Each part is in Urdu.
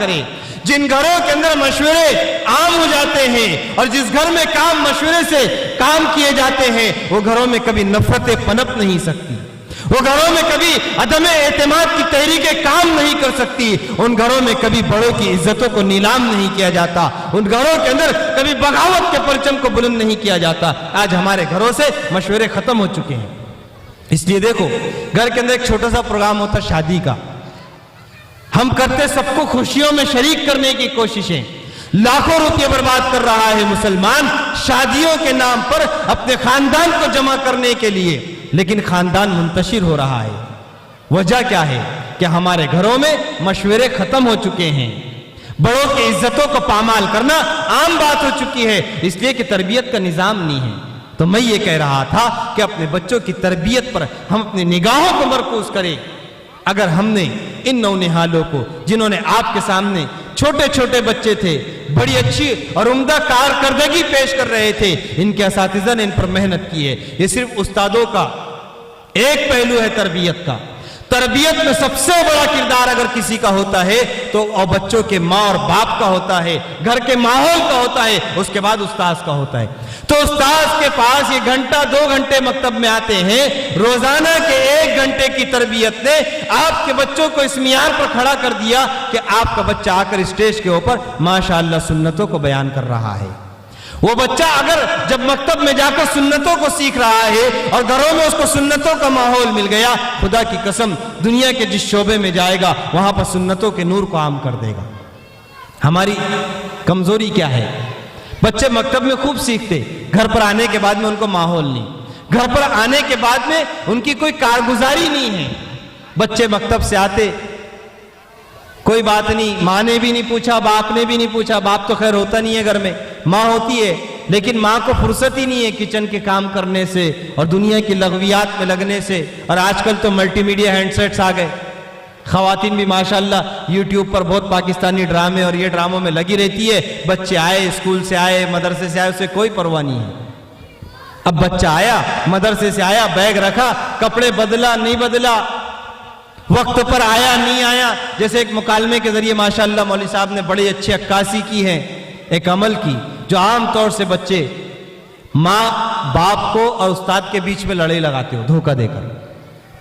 کریں. جن گھروں کے اندر مشورے عام ہو جاتے ہیں اور جس گھر میں کام مشورے سے کام کیے جاتے ہیں وہ گھروں میں کبھی نفرتیں پنپ نہیں سکتی, وہ گھروں میں کبھی عدم اعتماد کی تحریکیں کام نہیں کر سکتی, ان گھروں میں کبھی بڑوں کی عزتوں کو نیلام نہیں کیا جاتا, ان گھروں کے اندر کبھی بغاوت کے پرچم کو بلند نہیں کیا جاتا. آج ہمارے گھروں سے مشورے ختم ہو چکے ہیں. اس لیے دیکھو گھر کے اندر ایک چھوٹا سا پروگرام ہوتا شادی کا, ہم کرتے سب کو خوشیوں میں شریک کرنے کی کوششیں, لاکھوں روپے برباد کر رہا ہے مسلمان شادیوں کے نام پر اپنے خاندان کو جمع کرنے کے لیے, لیکن خاندان منتشر ہو رہا ہے. وجہ کیا ہے کہ ہمارے گھروں میں مشورے ختم ہو چکے ہیں, بڑوں کی عزتوں کو پامال کرنا عام بات ہو چکی ہے, اس لیے کہ تربیت کا نظام نہیں ہے. تو میں یہ کہہ رہا تھا کہ اپنے بچوں کی تربیت پر ہم اپنی نگاہوں کو مرکوز کریں. اگر ہم نے ان نونہالوں کو جنہوں نے آپ کے سامنے چھوٹے چھوٹے بچے تھے, بڑی اچھی اور عمدہ کارکردگی پیش کر رہے تھے, ان کے اساتذہ نے ان پر محنت کی ہے. یہ صرف استادوں کا ایک پہلو ہے تربیت کا. تربیت میں سب سے بڑا کردار اگر کسی کا ہوتا ہے تو بچوں کے ماں اور باپ کا ہوتا ہے, گھر کے ماحول کا ہوتا ہے, اس کے بعد استاذ کا ہوتا ہے. تو استاذ کے پاس یہ گھنٹہ 2 گھنٹے مکتب میں آتے ہیں, روزانہ کے 1 گھنٹے کی تربیت نے آپ کے بچوں کو اس معیار پر کھڑا کر دیا کہ آپ کا بچہ آ کر اسٹیج کے اوپر ماشاءاللہ سنتوں کو بیان کر رہا ہے. وہ بچہ اگر جب مکتب میں جا کر سنتوں کو سیکھ رہا ہے اور گھروں میں اس کو سنتوں کا ماحول مل گیا, خدا کی قسم دنیا کے جس شعبے میں جائے گا وہاں پر سنتوں کے نور کو عام کر دے گا. ہماری کمزوری کیا ہے؟ بچے مکتب میں خوب سیکھتے, گھر پر آنے کے بعد میں ان کو ماحول نہیں, گھر پر آنے کے بعد میں ان کی کوئی کارگزاری نہیں ہے. بچے مکتب سے آتے, کوئی بات نہیں, ماں نے بھی نہیں پوچھا, باپ نے بھی نہیں پوچھا. باپ تو خیر ہوتا نہیں ہے گھر میں, ماں ہوتی ہے, لیکن ماں کو فرصت ہی نہیں ہے کچن کے کام کرنے سے اور دنیا کی لغویات میں لگنے سے. اور آج کل تو ملٹی میڈیا ہینڈ سیٹس آ گئے, خواتین بھی ماشاءاللہ یوٹیوب پر بہت پاکستانی ڈرامے اور یہ ڈراموں میں لگی رہتی ہے. بچے آئے, اسکول سے آئے, مدرسے سے آئے, اسے کوئی پرواہ نہیں ہے. اب بچہ آیا, مدرسے سے آیا, بیگ رکھا, کپڑے بدلا نہیں بدلا, وقت پر آیا نہیں آیا. جیسے ایک مکالمے کے ذریعے ماشاءاللہ مولوی صاحب نے بڑی اچھی عکاسی کی ہے ایک عمل کی, جو عام طور سے بچے ماں باپ کو اور استاد کے بیچ میں لڑائی لگاتے ہو دھوکہ دے کر.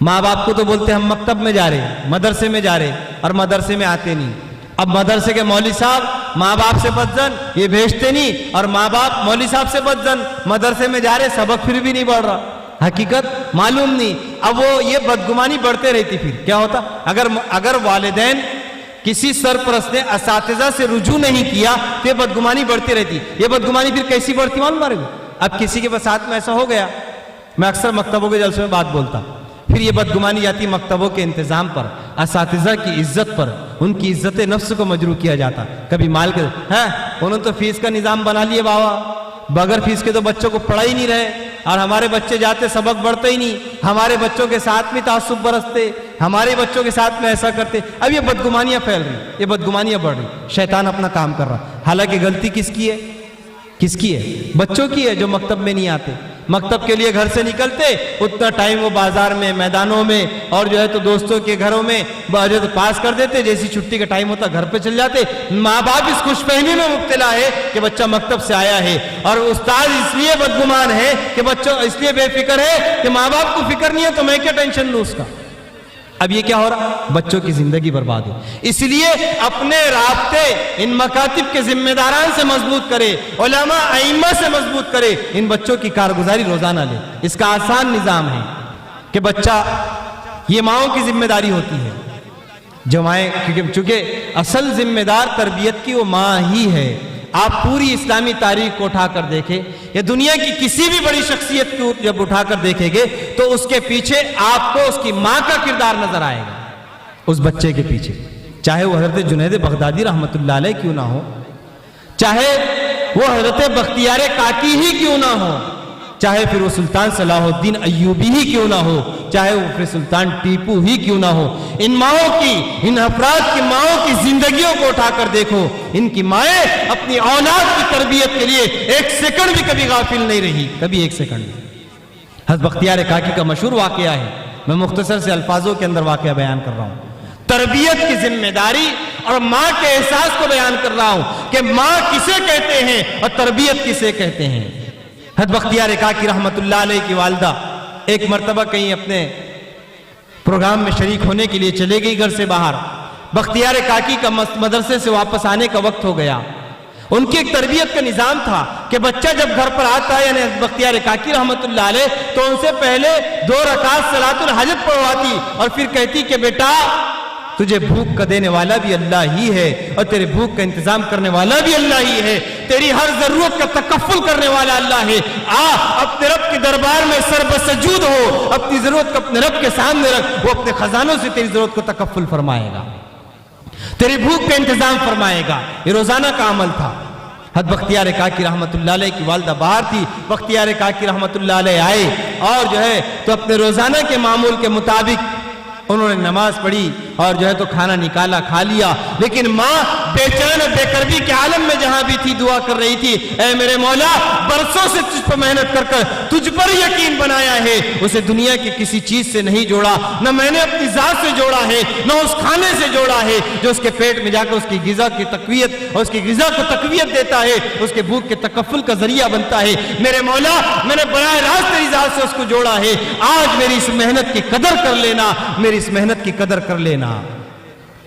ماں باپ کو تو بولتے ہم مکتب میں جا رہے, مدرسے میں جا رہے, اور مدرسے میں آتے نہیں. اب مدرسے کے مولوی صاحب ماں باپ سے بدزن, یہ بھیجتے نہیں, اور ماں باپ مولوی صاحب سے بدزن, مدرسے میں جا رہے, سبق پھر بھی نہیں بڑھ رہا, حقیقت معلوم نہیں. اب وہ یہ بدگمانی بڑھتے رہتی. پھر کیا ہوتا اگر والدین کسی سرپرست نے اساتذہ سے رجوع نہیں کیا تو یہ بدگمانی بڑھتی رہتی. یہ بدگمانی پھر کیسی بڑھتی معلوم ہے؟ اب کسی کے ساتھ میں ایسا ہو گیا, میں اکثر مکتبوں کے جلسوں میں بات بولتا, پھر یہ بدگمانی جاتی مکتبوں کے انتظام پر, اساتذہ کی عزت پر, ان کی عزت نفس کو مجروح کیا جاتا. کبھی مال کے انہوں نے تو فیس کا نظام بنا لیے بابا, بغیر فیس کے تو بچوں کو پڑھا ہی نہیں رہے, اور ہمارے بچے جاتے سبق بڑھتے ہی نہیں, ہمارے بچوں کے ساتھ میں تعصب برستے, ہمارے بچوں کے ساتھ میں ایسا کرتے. اب یہ بدگمانیاں پھیل رہی, یہ بدگمانیاں بڑھ رہی, شیطان اپنا کام کر رہا. حالانکہ غلطی کس کی ہے؟ کس کی ہے؟ بچوں کی ہے جو مکتب میں نہیں آتے. مکتب کے لیے گھر سے نکلتے, اتنا ٹائم وہ بازار میں, میدانوں میں, اور جو ہے تو دوستوں کے گھروں میں جو پاس کر دیتے. جیسی چھٹی کا ٹائم ہوتا گھر پہ چل جاتے. ماں باپ اس خوش فہمی میں مبتلا ہے کہ بچہ مکتب سے آیا ہے, اور استاد اس لیے بدگمان ہے کہ بچوں اس لیے بے فکر ہے کہ ماں باپ کو فکر نہیں ہے تو میں کیا ٹینشن لوں اس کا. اب یہ کیا ہو رہا؟ بچوں کی زندگی برباد ہے. اس لیے اپنے رابطے ان مکاتب کے ذمہ داران سے مضبوط کرے, علماء ائمہ سے مضبوط کرے, ان بچوں کی کارگزاری روزانہ لے. اس کا آسان نظام ہے کہ بچہ, یہ ماؤں کی ذمہ داری ہوتی ہے, جو مائیں, چونکہ اصل ذمہ دار تربیت کی وہ ماں ہی ہے. آپ پوری اسلامی تاریخ کو اٹھا کر دیکھیں, یا دنیا کی کسی بھی بڑی شخصیت کو جب اٹھا کر دیکھیں گے تو اس کے پیچھے آپ کو اس کی ماں کا کردار نظر آئے گا. اس بچے کے پیچھے, چاہے وہ حضرت جنید بغدادی رحمت اللہ علیہ کیوں نہ ہو, چاہے وہ حضرت بختیار کاکی ہی کیوں نہ ہو, چاہے پھر وہ سلطان صلاح الدین ایوبی ہی کیوں نہ ہو, چاہے وہ پھر سلطان ٹیپو ہی کیوں نہ ہو. ان ماؤں کی, ان افراد کی ماؤں کی زندگیوں کو اٹھا کر دیکھو, ان کی مائیں اپنی اولاد کی تربیت کے لیے 1 سیکنڈ بھی کبھی غافل نہیں رہی, کبھی 1 سیکنڈ. حضرت بختیار کاکی کا مشہور واقعہ ہے, میں مختصر سے الفاظوں کے اندر واقعہ بیان کر رہا ہوں. تربیت کی ذمہ داری اور ماں کے احساس کو بیان کر رہا ہوں کہ ماں کسے کہتے ہیں اور تربیت کسے کہتے ہیں۔ حضرت بختیار کاکی رحمت اللہ علیہ کی والدہ ایک مرتبہ کہیں اپنے پروگرام میں شریک ہونے کے لیے چلے گئی گھر سے باہر۔ بختیار کاکی کا مدرسے سے واپس آنے کا وقت ہو گیا۔ ان کی ایک تربیت کا نظام تھا کہ بچہ جب گھر پر آتا ہے یعنی بختیار کاکی رحمت اللہ علیہ تو ان سے پہلے 2 رکعت صلاۃ الحاجت پڑھواتی اور پھر کہتی کہ بیٹا تجھے بھوک کا دینے والا بھی اللہ ہی ہے اور تیرے بھوک کا انتظام کرنے والا بھی اللہ ہی ہے، تیری ہر ضرورت کا تکفل کرنے والا اللہ ہے، اپنے رب کے دربار میں سر بسجود ہو، اپنی ضرورت کو اپنے رب کے سامنے رکھ، وہ اپنے خزانوں سے تیری ضرورت کو تکفل فرمائے گا، تیری بھوک کا انتظام فرمائے گا۔ یہ روزانہ کا عمل تھا۔ حضرت بختیار کاکی رحمت اللہ علیہ کی والدہ باہر تھی، بختیار کاکی رحمت اللہ علیہ آئے اور جو ہے تو اپنے روزانہ کے معمول کے مطابق انہوں نے نماز پڑھی اور جو ہے تو کھانا نکالا، کھا لیا، لیکن ماں بے چین بے قربی کے عالم میں جہاں بھی تھی دعا کر رہی تھی، اے میرے مولا برسوں سے تجھ پر محنت کر کر تجھ پر یقین بنایا ہے، اسے دنیا کی کسی چیز سے نہیں جوڑا، نہ میں نے اپنی ذات سے جوڑا ہے، نہ اس کھانے سے جوڑا ہے جو اس کے پیٹ میں جا کر اس کی غذا کی تقویت اور اس کی غذا کو تقویت دیتا ہے، اس کے بھوک کے تکفل کا ذریعہ بنتا ہے۔ میرے مولا میں نے براہ راست تیری ذات سے اس کو جوڑا ہے، آج میری اس محنت کی قدر کر لینا، میری اس محنت کی قدر کر لینا۔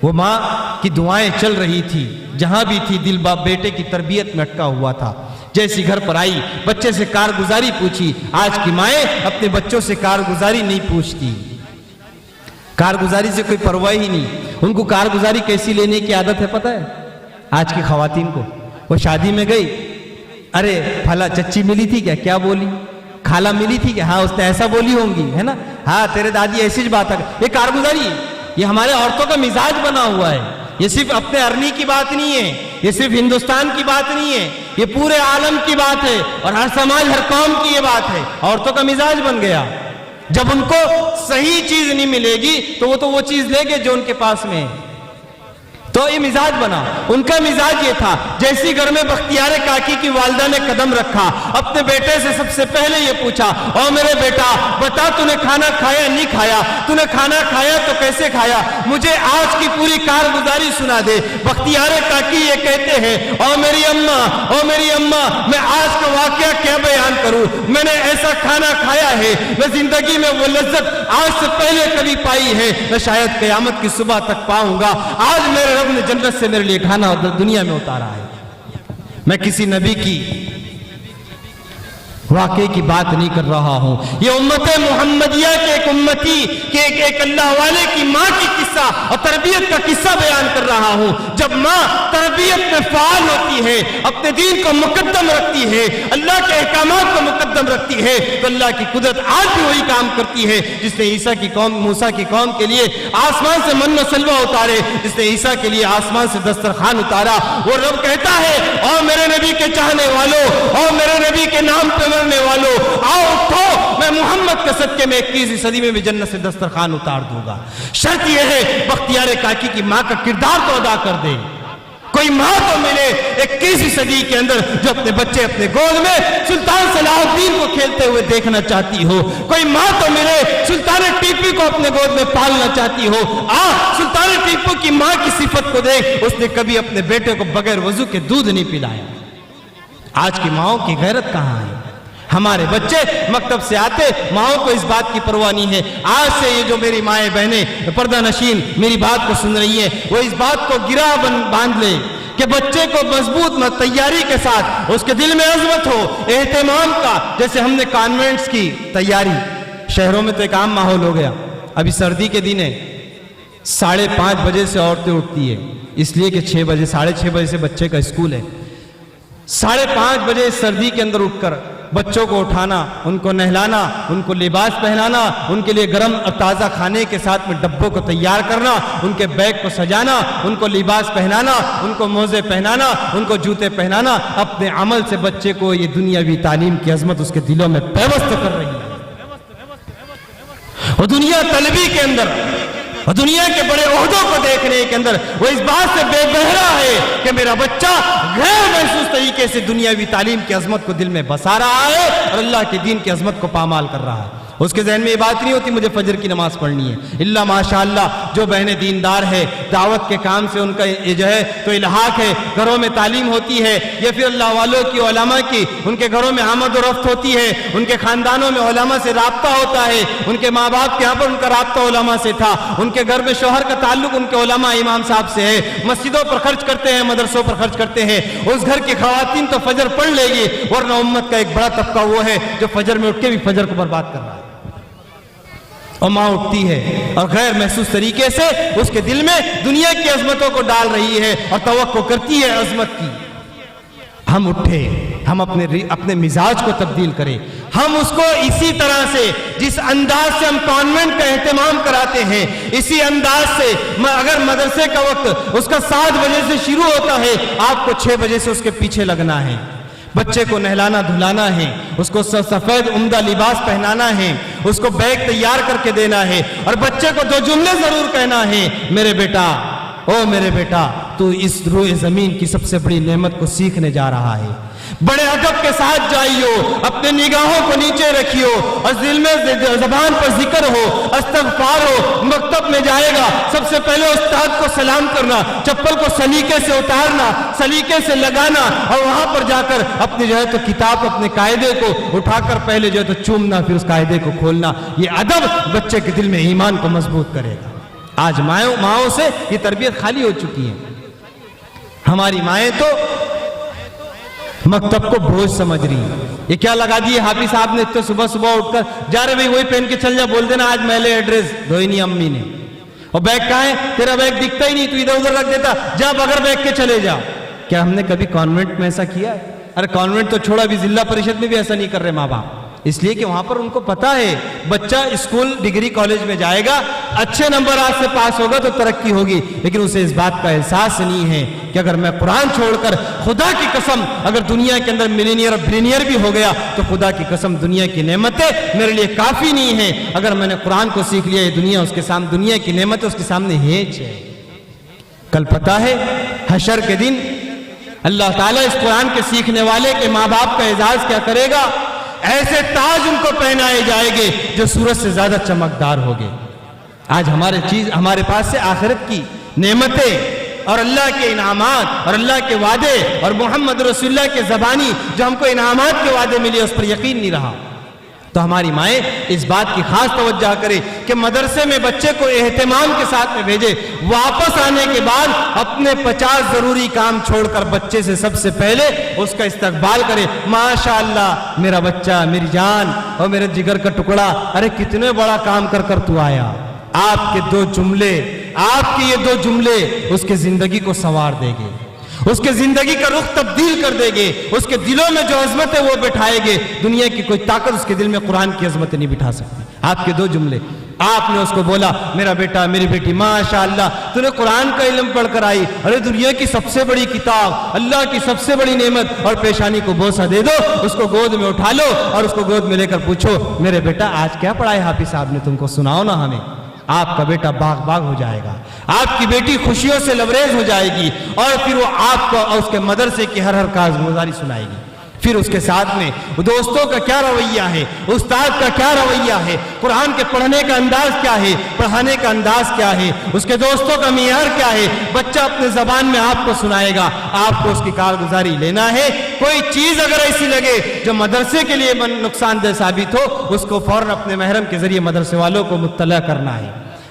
وہ ماں کی دعائیں چل رہی تھی، جہاں بھی تھی دل باپ بیٹے کی تربیت میں اٹکا ہوا تھا۔ جیسی گھر پر آئی بچے سے کارگزاری پوچھی، آج کی مائیں اپنے بچوں سے کارگزاری نہیں پوچھتی، کارگزاری سے کوئی پرواہ ہی نہیں، ان کو کارگزاری کیسی لینے کی عادت ہے پتہ ہے آج کی خواتین کو؟ وہ شادی میں گئی، ارے پھلا چچی ملی تھی کیا بولی، خالہ ملی تھی ہاں اس نے ایسا بولی ہوں گی ہے نا، ہاں تیرے دادی ایسی بات ہے، یہ کارگزاری ہے۔ یہ ہمارے عورتوں کا مزاج بنا ہوا ہے، یہ صرف اپنے ارنی کی بات نہیں ہے، یہ صرف ہندوستان کی بات نہیں ہے، یہ پورے عالم کی بات ہے اور ہر سماج ہر قوم کی یہ بات ہے۔ عورتوں کا مزاج بن گیا، جب ان کو صحیح چیز نہیں ملے گی تو وہ چیز لے گے جو ان کے پاس میں ہے، تو یہ مزاج بنا۔ ان کا مزاج یہ تھا، جیسی گھر میں بختیار کاکی کی والدہ نے قدم رکھا اپنے بیٹے سے سب سے پہلے یہ پوچھا، او میرے بیٹا بتا تو نے کھانا کھایا نہیں کھایا، تو نے کھانا کھایا تو کیسے کھایا، مجھے آج کی پوری کارگزاری سنا دے۔ بختیار کاکی یہ کہتے ہیں، او میری اماں میں آج کا واقعہ کیا بیان کروں، میں نے ایسا کھانا کھایا ہے میں زندگی میں وہ لذت آج سے پہلے کبھی پائی ہے میں شاید قیامت کی صبح تک پاؤں گا۔ آج میرے رب نے جنت سے میرے لیے کھانا دنیا میں اتارا ہے۔ میں کسی نبی کی واقعے کی بات نہیں کر رہا ہوں، یہ امت محمدیہ کے ایک امتی کے ایک اللہ والے کی ماں کی قصہ اور تربیت کا قصہ بیان کر رہا ہوں۔ جب ماں تربیت میں فعال ہوتی ہے، اپنے دین کو مقدم رکھتی ہے، اللہ کے احکامات کو مقدم رکھتی ہے، تو اللہ کی قدرت آج بھی وہی کام کرتی ہے جس نے موسیٰ کی قوم کے لیے آسمان سے من و سلوہ اتارے، جس نے عیسیٰ کے لیے آسمان سے دسترخوان اتارا۔ وہ رب کہتا ہے، او میرے نبی کے چاہنے والوں، او میرے نبی کے نام پہ مرنے والوں، آؤ اٹھو، میں محمد کے صدقے میں 21ویں صدی میں بھی جنت سے دسترخوان اتار دوں گا۔ شرط یہ ہے بختیار کاکی کی ماں کا کردار تو ادا کر دے۔ کوئی ماں تو ملے 21ویں صدی کے اندر جو اپنے بچے اپنے گود میں سلطان صلاح الدین کو کھیلتے ہوئے دیکھنا چاہتی ہو، کوئی ماں تو ملے سلطان ٹیپو کو اپنے گود میں پالنا چاہتی ہو۔ سلطان ٹیپو کی ماں کی صفت کو دیکھ، اس نے کبھی اپنے بیٹے کو بغیر وضو کے دودھ نہیں پلایا۔ آج کی ماؤں کی غیرت کہاں ہے؟ ہمارے بچے مکتب سے آتے، ماؤں کو اس بات کی پرواہ نہیں ہے۔ آج سے یہ جو میری مائیں بہنیں پردہ نشین میری بات کو سن رہی ہیں، وہ اس بات کو گرا باندھ لے کہ بچے کو مضبوط تیاری کے ساتھ اس کے دل میں عظمت ہو، اہتمام کا۔ جیسے ہم نے کانوینٹس کی تیاری، شہروں میں تو ایک عام ماحول ہو گیا، ابھی سردی کے دن ہے، 5:30 بجے سے عورتیں اٹھتی ہے، اس لیے کہ 6 بجے 6:30 بجے سے بچے کا اسکول ہے۔ 5:30 بجے سردی کے اندر اٹھ کر بچوں کو اٹھانا، ان کو نہلانا، ان کو لباس پہنانا، ان کے لیے گرم اور تازہ کھانے کے ساتھ میں ڈبوں کو تیار کرنا، ان کے بیگ کو سجانا، ان کو لباس پہنانا، ان کو موزے پہنانا، ان کو جوتے پہنانا، اپنے عمل سے بچے کو یہ دنیاوی تعلیم کی عظمت اس کے دلوں میں پیوست کر رہی ہے۔ وہ دنیا طلبی کے اندر اور دنیا کے بڑے عہدوں کو دیکھنے کے اندر وہ اس بات سے بے بہرا ہے کہ میرا بچہ غیر محسوس طریقے سے دنیاوی تعلیم کی عظمت کو دل میں بسا رہا ہے اور اللہ کے دین کی عظمت کو پامال کر رہا ہے۔ اس کے ذہن میں یہ بات نہیں ہوتی مجھے فجر کی نماز پڑھنی ہے. اللہ ماشاءاللہ جو بہنیں دیندار ہے، دعوت کے کام سے ان کا یہ جو ہے تو الحاق ہے، گھروں میں تعلیم ہوتی ہے، یا پھر اللہ والوں کی علماء کی ان کے گھروں میں آمد و رفت ہوتی ہے، ان کے خاندانوں میں علماء سے رابطہ ہوتا ہے، ان کے ماں باپ کے یہاں پر ان کا رابطہ علماء سے تھا، ان کے گھر میں شوہر کا تعلق ان کے علماء امام صاحب سے ہے، مسجدوں پر خرچ کرتے ہیں، مدرسوں پر خرچ کرتے ہیں، اس گھر کی خواتین تو فجر پڑھ لے گی، ورنہ امت کا ایک بڑا طبقہ وہ ہے جو فجر میں اٹھ کے بھی فجر کو برباد کر رہا ہے. اور ماں اٹھتی ہے اور غیر محسوس طریقے سے اس کے دل میں دنیا کی عظمتوں کو ڈال رہی ہے اور توقع کرتی ہے عظمت کی. ہم اٹھے، ہم اپنے مزاج کو تبدیل کریں. ہم اس کو اسی طرح سے جس انداز سے ہم کانوینٹ کا اہتمام کراتے ہیں، اسی انداز سے اگر مدرسے کا وقت اس کا 7 بجے سے شروع ہوتا ہے، آپ کو 6 بجے سے اس کے پیچھے لگنا ہے. بچے کو نہلانا دھلانا ہے، اس کو سفید عمدہ لباس پہنانا ہے، اس کو بیگ تیار کر کے دینا ہے، اور بچے کو 2 جملے ضرور کہنا ہے: میرے بیٹا، او میرے بیٹا، تو اس روئے زمین کی سب سے بڑی نعمت کو سیکھنے جا رہا ہے. بڑے ادب کے ساتھ جائیو، اپنے نگاہوں کو نیچے رکھیو، اور دل میں زبان پر ذکر ہو، استغفار ہو. مکتب میں جائے گا، سب سے پہلے استاد کو سلام کرنا، چپل کو سلیقے سے اتارنا، سلیقے سے لگانا، اور وہاں پر جا کر اپنی جو ہے تو کتاب، اپنے قاعدے کو اٹھا کر پہلے جو ہے تو چومنا، پھر اس قاعدے کو کھولنا. یہ ادب بچے کے دل میں ایمان کو مضبوط کرے گا. آج ماؤں سے یہ تربیت خالی ہو چکی ہے. ہماری مائیں تو مکتب کو بوجھ سمجھ رہی ہیں. یہ کیا لگا دیے حافظ صاحب نے، تو صبح صبح اٹھ کر جا رہے بھائی وہی پہن کے چل جا، بول دینا آج میلے ایڈریس دھوئی نہیں امی نے. اور بیگ کہاں ہے؟ تیرا بیگ دکھتا ہی نہیں، تو ادھر ادھر رکھ دیتا، جا بغیر بیگ کے چلے جا. کیا ہم نے کبھی کانوینٹ میں ایسا کیا ہے؟ ارے کانوینٹ تو چھوڑا، بھی ضلع پریشد میں بھی ایسا نہیں کر رہے ماں باپ. اس لیے کہ وہاں پر ان کو پتا ہے بچہ اسکول ڈگری کالج میں جائے گا، اچھے نمبرات سے پاس ہوگا تو ترقی ہوگی، لیکن اسے اس بات کا احساس نہیں ہے کہ اگر میں قرآن چھوڑ کر، خدا کی قسم اگر دنیا کے اندر ملینئر اور بلینئر بھی ہو گیا تو خدا کی قسم دنیا کی نعمتیں میرے لیے کافی نہیں ہیں. اگر میں نے قرآن کو سیکھ لیا، یہ دنیا اس کے سامنے، دنیا کی نعمتیں اس کے سامنے ہیچ ہے. کل پتا ہے حشر کے دن اللہ تعالیٰ اس قرآن کے سیکھنے والے کے ماں باپ کا اعزاز کیا کرے گا؟ ایسے تاج ان کو پہنائے جائے گے جو سورج سے زیادہ چمکدار ہوگے. آج ہمارے پاس سے آخرت کی نعمتیں اور اللہ کے انعامات اور اللہ کے وعدے اور محمد رسول اللہ کے زبانی جو ہم کو انعامات کے وعدے ملے، اس پر یقین نہیں رہا. تو ہماری مائیں اس بات کی خاص توجہ کرے کہ مدرسے میں بچے کو اہتمام کے ساتھ میں بھیجے. واپس آنے کے بعد اپنے 50 ضروری کام چھوڑ کر بچے سے سب سے پہلے اس کا استقبال کرے. ماشاءاللہ میرا بچہ، میری جان اور میرے جگر کا ٹکڑا، ارے کتنے بڑا کام کر کر تو آیا. آپ کے 2 جملے، آپ کے یہ 2 جملے اس کے زندگی کو سنوار دے گے، اس کے زندگی کا رخ تبدیل کر دے گے. اس کے دلوں میں جو عظمت ہے وہ بٹھائے گے. دنیا کی کوئی طاقت اس کے دل میں قرآن کی عظمت نہیں بٹھا سکتی. آپ کے 2 جملے، آپ نے اس کو بولا میرا بیٹا، میری بیٹی، ماشاءاللہ تو نے قرآن کا علم پڑھ کر آئی، ارے دنیا کی سب سے بڑی کتاب، اللہ کی سب سے بڑی نعمت، اور پیشانی کو بوسہ دے دو، اس کو گود میں اٹھا لو اور اس کو گود میں لے کر پوچھو میرے بیٹا آج کیا پڑھایا حافظ صاحب نے تم کو، سناؤ نا ہمیں. آپ کا بیٹا باغ ہو جائے گا، آپ کی بیٹی خوشیوں سے لبریز ہو جائے گی، اور پھر وہ آپ کو اور اس کے مدرسے کی ہر کارگزاری سنائے گی. پھر اس کے ساتھ میں دوستوں کا کیا رویہ ہے، استاد کا کیا رویہ ہے، قرآن کے پڑھنے کا انداز کیا ہے، پڑھانے کا انداز کیا ہے، اس کے دوستوں کا معیار کیا ہے. بچہ اپنے زبان میں آپ کو سنائے گا، آپ کو اس کی کارگزاری لینا ہے. کوئی چیز اگر ایسی لگے جو مدرسے کے لیے نقصان دہ ثابت ہو، اس کو فوراً اپنے محرم کے ذریعے مدرسے والوں کو مطلع کرنا ہے.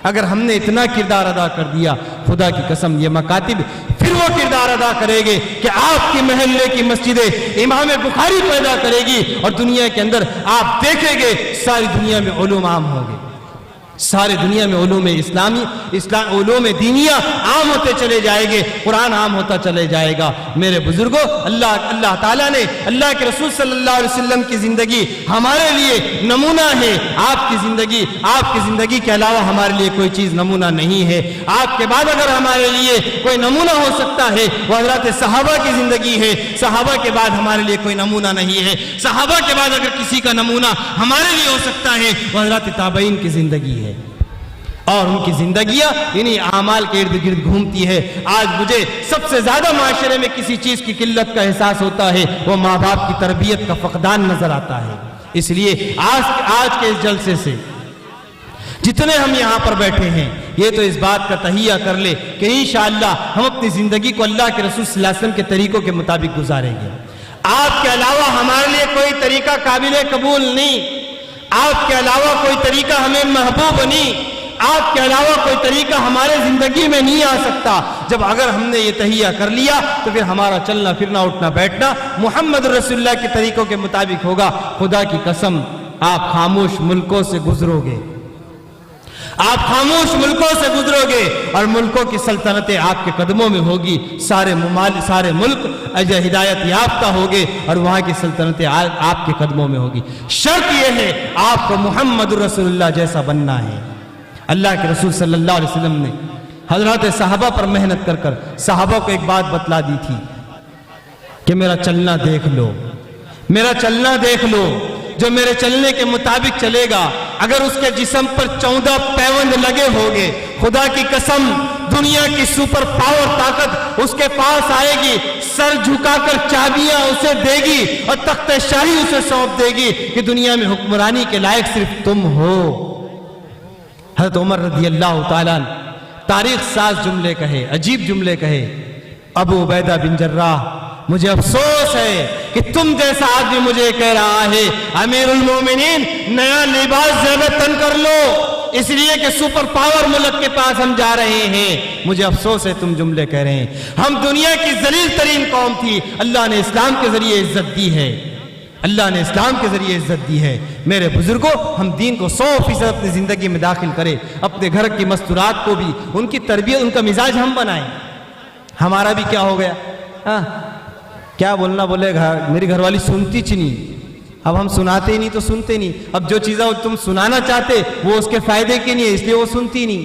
اگر ہم نے اتنا کردار ادا کر دیا، خدا کی قسم یہ مکاتب پھر وہ کردار ادا کرے گے کہ آپ کی محلے کی مسجدیں امام بخاری پیدا کرے گی، اور دنیا کے اندر آپ دیکھیں گے ساری دنیا میں علوم عام ہوں گے. ساری دنیا میں علوم اسلامی، علوم دینیہ عام ہوتے چلے جائے گے، قرآن عام ہوتا چلے جائے گا. میرے بزرگوں، اللہ تعالیٰ نے، اللہ کے رسول صلی اللہ علیہ وسلم کی زندگی ہمارے لیے نمونہ ہے. آپ کی زندگی کے علاوہ ہمارے لیے کوئی چیز نمونہ نہیں ہے. آپ کے بعد اگر ہمارے لیے کوئی نمونہ ہو سکتا ہے وہ حضرات صحابہ کی زندگی ہے. صحابہ کے بعد ہمارے لیے کوئی نمونہ نہیں ہے. صحابہ کے بعد اگر کسی کا نمونہ ہمارے لیے ہو سکتا ہے وہ حضرات تابعین کی زندگی ہے، اور ان کی زندگیاں انہی اعمال کے ارد گرد گھومتی ہے. آج مجھے سب سے زیادہ معاشرے میں کسی چیز کی قلت کا احساس ہوتا ہے، وہ ماں باپ کی تربیت کا فقدان نظر آتا ہے. اس لیے آج کے اس جلسے سے جتنے ہم یہاں پر بیٹھے ہیں یہ تو اس بات کا تہیہ کر لے کہ انشاءاللہ ہم اپنی زندگی کو اللہ کے رسول صلی اللہ علیہ وسلم کے طریقوں کے مطابق گزاریں گے. آپ کے علاوہ ہمارے لیے کوئی طریقہ قابل قبول نہیں، آپ کے علاوہ کوئی طریقہ ہمیں محبوب نہیں، آپ کے علاوہ کوئی طریقہ ہمارے زندگی میں نہیں آ سکتا. جب اگر ہم نے یہ تہیہ کر لیا تو پھر ہمارا چلنا پھرنا اٹھنا بیٹھنا محمد رسول اللہ کے طریقوں کے مطابق ہوگا. خدا کی قسم آپ خاموش ملکوں سے گزرو گے، آپ خاموش ملکوں سے گزرو گے اور ملکوں کی سلطنتیں آپ کے قدموں میں ہوگی. سارے ملک ہدایت یافتہ ہوگے اور وہاں کی سلطنتیں آپ کے قدموں میں ہوگی. شرط یہ ہے آپ کو محمد رسول اللہ جیسا بننا ہے. اللہ کے رسول صلی اللہ علیہ وسلم نے حضرات صحابہ پر محنت کر کر صحابہ کو ایک بات بتلا دی تھی کہ میرا چلنا دیکھ لو، میرا چلنا دیکھ لو. جو میرے چلنے کے مطابق چلے گا اگر اس کے جسم پر 14 پیوند لگے ہوگے، خدا کی قسم دنیا کی سپر پاور طاقت اس کے پاس آئے گی، سر جھکا کر چابیاں اسے دے گی اور تخت شاہی اسے سونپ دے گی کہ دنیا میں حکمرانی کے لائق صرف تم ہو. حضرت عمر رضی اللہ تعالیٰ تاریخ ساز جملے کہے، عجیب جملے کہے، ابو عبیدہ بن جراح مجھے افسوس ہے کہ تم جیسا آدمی مجھے کہہ رہا ہے امیر المومنین نیا لباس زیادہ تن کر لو اس لیے کہ سپر پاور ملک کے پاس ہم جا رہے ہیں. مجھے افسوس ہے تم جملے کہہ رہے ہیں. ہم دنیا کی ذلیل ترین قوم تھی، اللہ نے اسلام کے ذریعے عزت دی ہے، اللہ نے اسلام کے ذریعے عزت دی ہے. میرے بزرگوں ہم دین کو 100% اپنی زندگی میں داخل کریں، اپنے گھر کی مستورات کو بھی ان کی تربیت ان کا مزاج ہم بنائیں. ہمارا بھی کیا ہو گیا، کیا بولنا بولے گا، میری گھر والی سنتی چنی، اب ہم سناتے ہی نہیں تو سنتے نہیں. اب جو چیزیں تم سنانا چاہتے وہ اس کے فائدے کی نہیں ہے اس لیے وہ سنتی نہیں.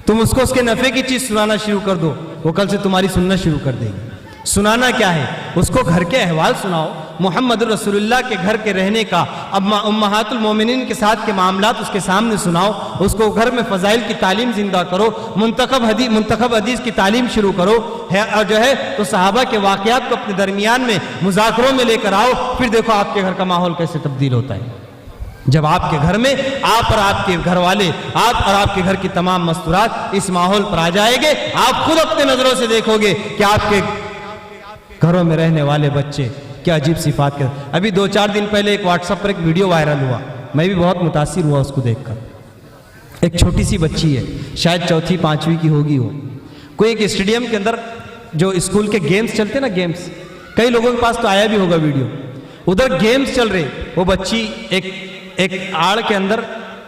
تم اس کو اس کے نفع کی چیز سنانا شروع کر دو، وہ کل سے تمہاری سننا شروع کر دے گی. سنانا کیا ہے، اس کو گھر کے احوال سناؤ، محمد رسول اللہ کے گھر کے رہنے کا، امہات المومنین کے ساتھ کے معاملات اس کے سامنے سناؤ، اس کو گھر میں فضائل کی تعلیم زندہ کرو، منتخب حدیث کی تعلیم شروع کرو، اور جو ہے تو صحابہ کے واقعات کو اپنے درمیان میں مذاکروں میں لے کر آؤ. پھر دیکھو آپ کے گھر کا ماحول کیسے تبدیل ہوتا ہے. جب آپ کے گھر میں آپ اور آپ کے گھر والے، آپ اور آپ کے گھر کی تمام مستورات اس ماحول پر آ جائے گے، آپ خود اپنے نظروں سے دیکھو گے کہ آپ کے گھروں میں رہنے والے بچے کیا عجیب صفات کے. ابھی 2-4 دن پہلے ایک واٹس ایپ پر ایک ویڈیو وائرل ہوا، میں بھی بہت متاثر ہوا اس کو دیکھ کر. ایک چھوٹی سی بچی ہے، شاید 4-5ویں کی ہوگی، وہ کوئی ایک اسٹیڈیم کے اندر جو اسکول کے گیمز چلتے نا، گیمز کئی لوگوں کے پاس تو آیا بھی ہوگا ویڈیو، ادھر گیمز چل رہے. وہ بچی ایک آڑ کے اندر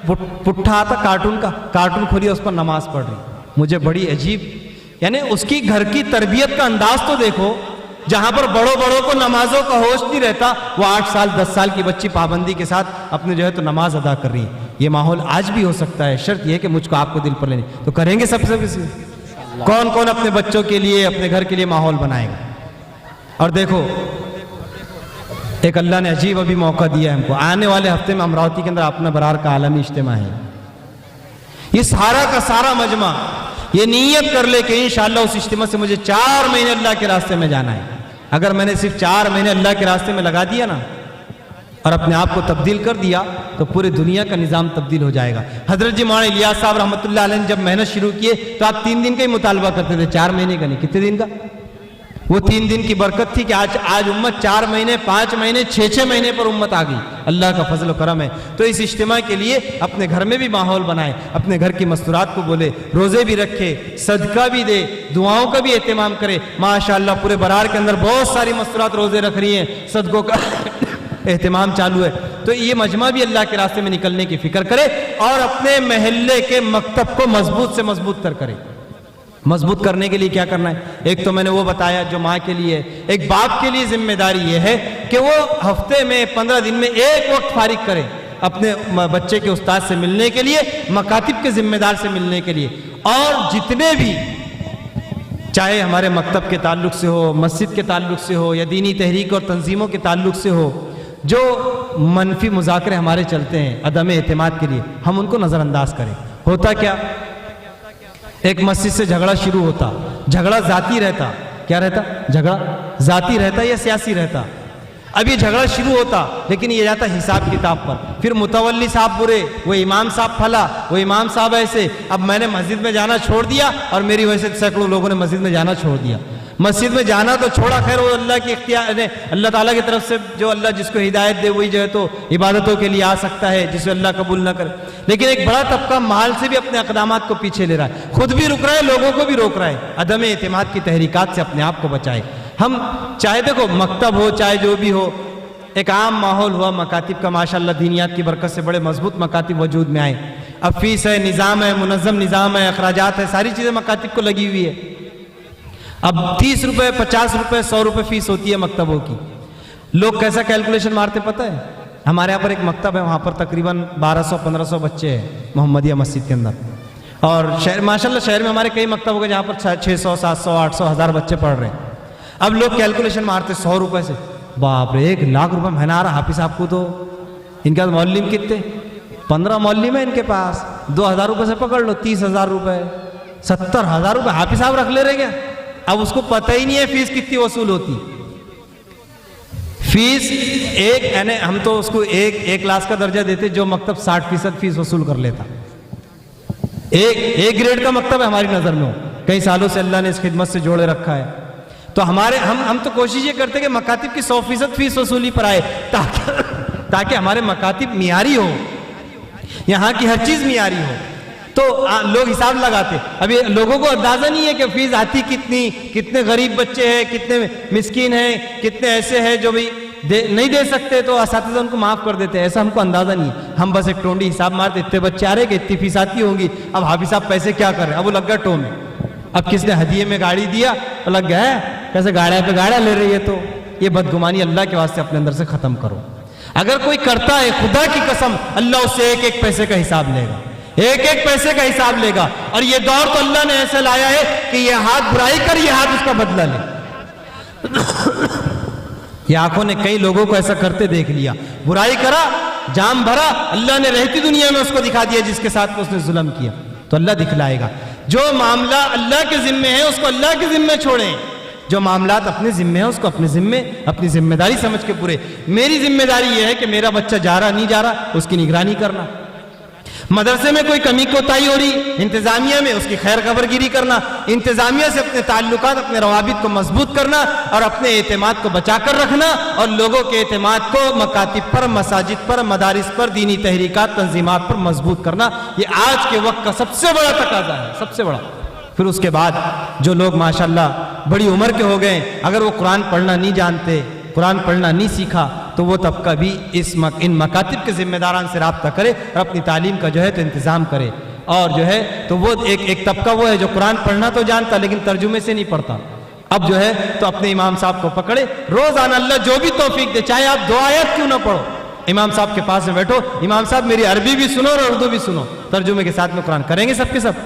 پٹھا آتا کارٹون کھولی اس پر نماز پڑھ رہی. مجھے بڑی عجیب، یعنی اس کی گھر کی تربیت کا انداز تو دیکھو، جہاں پر بڑوں کو نمازوں کا ہوش نہیں رہتا، وہ 8 سال 10 سال کی بچی پابندی کے ساتھ اپنے جو ہے تو نماز ادا کر رہی ہے. یہ ماحول آج بھی ہو سکتا ہے، شرط یہ ہے کہ مجھ کو آپ کو دل پر لینے تو کریں گے. سب سے کون اپنے بچوں کے لیے اپنے گھر کے لیے ماحول بنائے گا. اور دیکھو ایک اللہ نے عجیب ابھی موقع دیا ہے ہم کو، آنے والے ہفتے میں امراوتی کے اندر اپنا برار کا عالمی اجتماع ہے. یہ سارا کا سارا مجمع یہ نیت کر لے کہ انشاءاللہ اس اجتماع سے مجھے 4 مہینے اللہ کے راستے میں جانا ہے. اگر میں نے صرف 4 مہینے اللہ کے راستے میں لگا دیا نا اور اپنے آپ کو تبدیل کر دیا تو پورے دنیا کا نظام تبدیل ہو جائے گا. حضرت جی مولانا الیاس صاحب رحمۃ اللہ علیہ نے جب محنت شروع کیے تو آپ 3 دن کا ہی مطالبہ کرتے تھے، 4 مہینے کا نہیں. کتنے دن کا؟ وہ 3 دن کی برکت تھی کہ آج امت 4 مہینے 5 مہینے 6 مہینے پر امت آ گئی. اللہ کا فضل و کرم ہے. تو اس اجتماع کے لیے اپنے گھر میں بھی ماحول بنائے، اپنے گھر کی مستورات کو بولے، روزے بھی رکھے، صدقہ بھی دے، دعاؤں کا بھی اہتمام کرے. ماشاءاللہ پورے برار کے اندر بہت ساری مستورات روزے رکھ رہی ہیں، صدقوں کا اہتمام چالو ہے. تو یہ مجمع بھی اللہ کے راستے میں نکلنے کی فکر کرے اور اپنے محلے کے مکتب کو مضبوط سے مضبوط تر کرے. مضبوط کرنے کے لیے کیا کرنا ہے؟ ایک تو میں نے وہ بتایا جو ماں کے لیے. ایک باپ کے لیے ذمہ داری یہ ہے کہ وہ ہفتے میں 15 دن میں ایک وقت فارغ کرے اپنے بچے کے استاد سے ملنے کے لیے، مکاتب کے ذمہ دار سے ملنے کے لیے. اور جتنے بھی چاہے ہمارے مکتب کے تعلق سے ہو، مسجد کے تعلق سے ہو، یا دینی تحریک اور تنظیموں کے تعلق سے ہو، جو منفی مذاکرے ہمارے چلتے ہیں عدم اعتماد کے لیے، ہم ان کو نظر انداز کریں. ہوتا کیا، ایک مسجد سے جھگڑا شروع ہوتا، جھگڑا ذاتی رہتا. کیا رہتا؟ جھگڑا ذاتی رہتا یا سیاسی رہتا. اب یہ جھگڑا شروع ہوتا لیکن یہ جاتا حساب کتاب پر. پھر متولی صاحب برے, وہ امام صاحب پھلا, وہ امام صاحب ایسے. اب میں نے مسجد میں جانا چھوڑ دیا اور میری وجہ سے سینکڑوں لوگوں نے مسجد میں جانا چھوڑ دیا. مسجد میں جانا تو چھوڑا, خیر وہ اللہ کی اختیار, اللہ تعالیٰ کی طرف سے جو اللہ جس کو ہدایت دے وہی جو ہے تو عبادتوں کے لیے آ سکتا ہے, جسے اللہ قبول نہ کرے. لیکن ایک بڑا طبقہ مال سے بھی اپنے اقدامات کو پیچھے لے رہا ہے, خود بھی رک رہا ہے, لوگوں کو بھی روک رہا ہے. عدم اعتماد کی تحریکات سے اپنے آپ کو بچائے. ہم چاہے دیکھو مکتب ہو چاہے جو بھی ہو, ایک عام ماحول ہوا مکاتب کا, ماشاءاللہ دینیات کی برکت سے بڑے مضبوط مکاتب وجود میں آئے. اب فیس ہے, نظام ہے, منظم نظام ہے, اخراجات ہے, ساری چیزیں مکاتب کو لگی ہوئی ہے. اب 30 روپے 50 روپے 100 روپے فیس ہوتی ہے مکتبوں کی. لوگ کیسا کیلکولیشن مارتے پتہ ہے؟ ہمارے یہاں پر ایک مکتب ہے, وہاں پر تقریباً 1200-1500 بچے ہیں محمدیہ مسجد کے اندر. اور شہر ماشاءاللہ شہر میں ہمارے کئی مکتب ہو گئے جہاں پر 600 700 800 1000 بچے پڑھ رہے ہیں. اب لوگ کیلکولیشن مارتے 100 روپے سے, باپ رے 1 لاکھ روپے مہینہ آ رہا. حافظ صاحب کو تو ان کے معلم کتنے 15 معلم ہیں ان کے پاس, 2000 روپے سے پکڑ لو 30,000 روپے 70,000 روپے حافظ صاحب رکھ لے رہے کیا. اب اس کو پتہ ہی نہیں ہے فیس کتنی وصول ہوتی. فیس ایک یعنی ہم تو اس کو ایک کلاس کا درجہ دیتے جو مکتب 60% فیس وصول کر لیتا. ایک گریڈ کا مکتب ہے ہماری نظر میں, کئی سالوں سے اللہ نے اس خدمت سے جوڑے رکھا ہے. تو ہم تو کوشش یہ کرتے کہ مکاتب کی 100% فیس وصولی پر آئے تاکہ ہمارے مکاتب معیاری ہو, یہاں کی ہر چیز معیاری ہو. تو لوگ حساب لگاتے. ابھی لوگوں کو اندازہ نہیں ہے کہ فیس آتی کتنی, کتنے غریب بچے ہیں, کتنے مسکین ہیں, کتنے ایسے ہیں جو بھی نہیں دے سکتے تو اساتذہ ان کو معاف کر دیتے. ایسا ہم کو اندازہ نہیں ہے. ہم بس ایک ٹونڈی حساب مارتے, اتنے بچے آ رہے کہ اتنی فیس آتی ہوں گی. اب حافظ صاحب پیسے کیا کر رہے ہیں, اب وہ لگ گیا ٹو میں. اب کس نے ہدیے میں گاڑی دیا تو لگ گیا ہے کیسے گاڑیاں پہ گاڑیاں لے رہی ہے. تو یہ بدگمانی اللہ کے واسطے اپنے اندر سے ختم کرو. اگر کوئی کرتا ہے خدا کی قسم اللہ اس سے ایک پیسے کا حساب لے گا, ایک پیسے کا حساب لے گا. اور یہ دور تو اللہ نے ایسا لایا ہے کہ یہ ہاتھ برائی کر یہ ہاتھ اس کا بدلہ لے. یہ آنکھوں نے کئی لوگوں کو ایسا کرتے دیکھ لیا, برائی کرا جام بھرا, اللہ نے رہتی دنیا میں اس کو دکھا دیا جس کے ساتھ اس نے ظلم کیا. تو اللہ دکھلائے گا. جو معاملہ اللہ کے ذمے ہے اس کو اللہ کے ذمے چھوڑیں, جو معاملات اپنے ذمے ہیں اس کو اپنے ذمے اپنی ذمہ داری سمجھ کے پورے. میری ذمہ داری یہ ہے کہ میرا بچہ جا رہا نہیں جا رہا اس کی نگرانی کرنا, مدرسے میں کوئی کمی کوتاہی ہو رہی انتظامیہ میں اس کی خیر خبر گیری کرنا, انتظامیہ سے اپنے تعلقات اپنے روابط کو مضبوط کرنا اور اپنے اعتماد کو بچا کر رکھنا, اور لوگوں کے اعتماد کو مکاتب پر, مساجد پر, مدارس پر, دینی تحریکات تنظیمات پر مضبوط کرنا. یہ آج کے وقت کا سب سے بڑا تقاضا ہے, سب سے بڑا. پھر اس کے بعد جو لوگ ماشاءاللہ بڑی عمر کے ہو گئے, اگر وہ قرآن پڑھنا نہیں جانتے, قرآن پڑھنا نہیں سیکھا, تو وہ طبقہ بھی ان مکاتب کے ذمہ داران سے رابطہ کرے اور اپنی تعلیم کا جو ہے تو انتظام کرے. اور جو ہے تو وہ ایک طبقہ وہ ہے جو قرآن پڑھنا تو جانتا لیکن ترجمے سے نہیں پڑھتا. اب جو ہے تو اپنے امام صاحب کو پکڑے, روزانہ اللہ جو بھی توفیق دے, چاہے آپ 2 آیت کیوں نہ پڑھو, امام صاحب کے پاس میں بیٹھو, امام صاحب میری عربی بھی سنو اور اردو بھی سنو, ترجمے کے ساتھ میں قرآن کریں گے سب کے سب.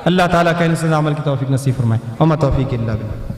اللہ تعالیٰ کہنے سے عمل کی توفیق نصیب فرمائے. وما توفیق الا باللہ.